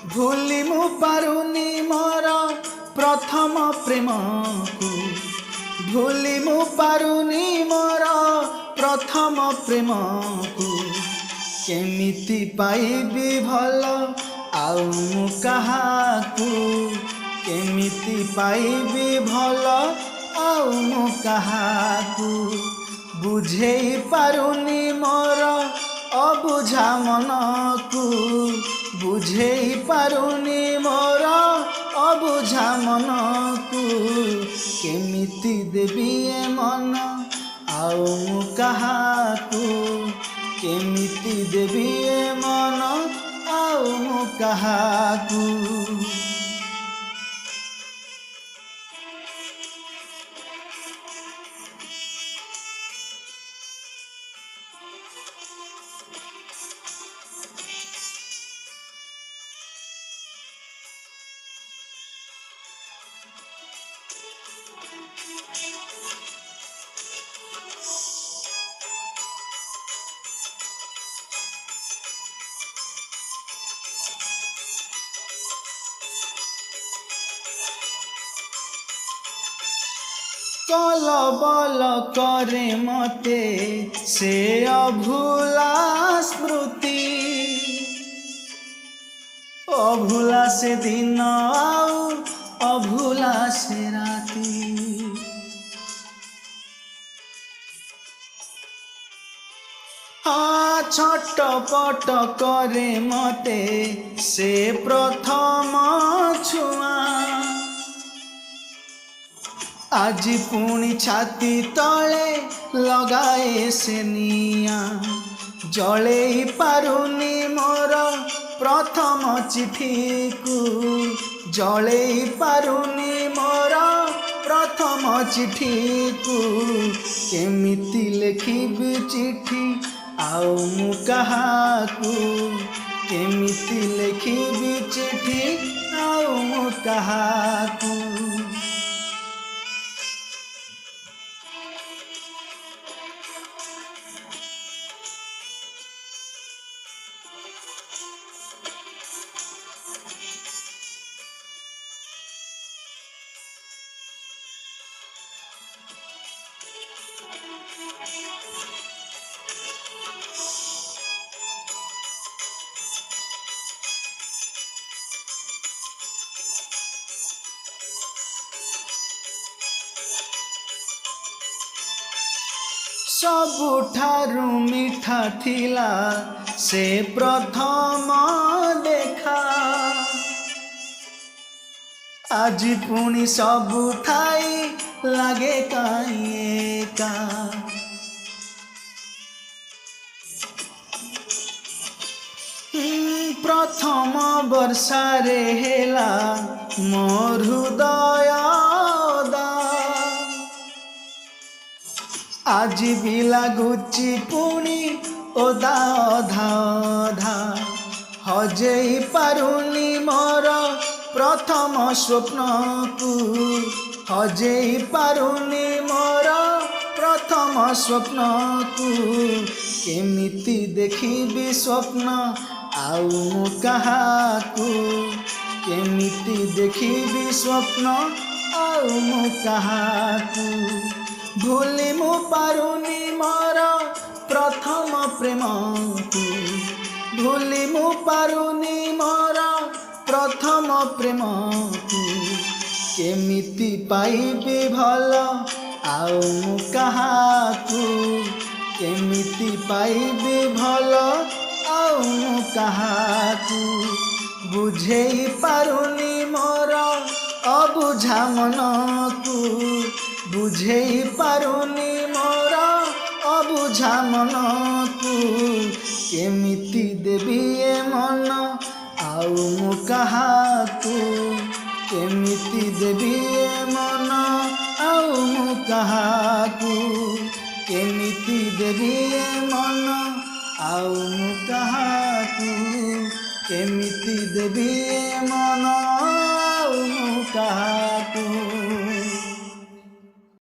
भूली मु पारुनी मोर प्रथम प्रेम को भूली मु पारुनी मोर प्रथम प्रेम को केमिति पाइबी भल आउ मु काहाकू केमिति पाइबी भल आउ मु काहाकू बुझेई पारुनी मोर अबुझा मन को बुझेई पारुनी मोर अबुझा मन को केमिति देबी ए मन आउ मु काहाकू केमिति देबी ए मन आउ मु काहाकू। कल बल करे मते से अभूला स्मृति अभूला से दिन आउ अभूला से राती हाँ छटपट करे मते से प्रथम छुआ आज पुणी छाती तले लगाए से निया जले पारुनी मोर प्रथम चिठी को जले पारुनी मोर प्रथम चिठी को केमिति लिखिबी चिठी आउ मु काहाकू केमिति लिखिबी चिठी आउ मु काहाकू। सबुठारु मीठा थिला से प्रथम देखा आज पुणी सबु ठाई लागे काई एका प्रथम वर्षा रे हेला मोर हृदय आज भी लगुची पुणी ओदा अधा अधा हजेई पारुनी मोर प्रथम स्वप्न को हजेई पारुनी मोर प्रथम स्वप्न को केमिति देखिबी स्वप्न आउ मु काहाकू केमिति देखिबी स्वप्न आउ मु काहाकू भूली मु पारुनी मोर प्रथम प्रेम को भूली मु पारुनी मोर प्रथम प्रेम को केमिति पाइबी भल आउ मु काहाकू केमिति पाइबी भल आउ मु काहाकू बुझेई पारुनी मोर अबुझा मन को बुझेई पारुनी मोर अबुझा मन को केमिति देबी ए मन आउ मु काहाकू केमिति देबी ए मन आउ मु काहाकू केमिति देबी ए मन आउ मु काहाकू केमिति देबी ए मन।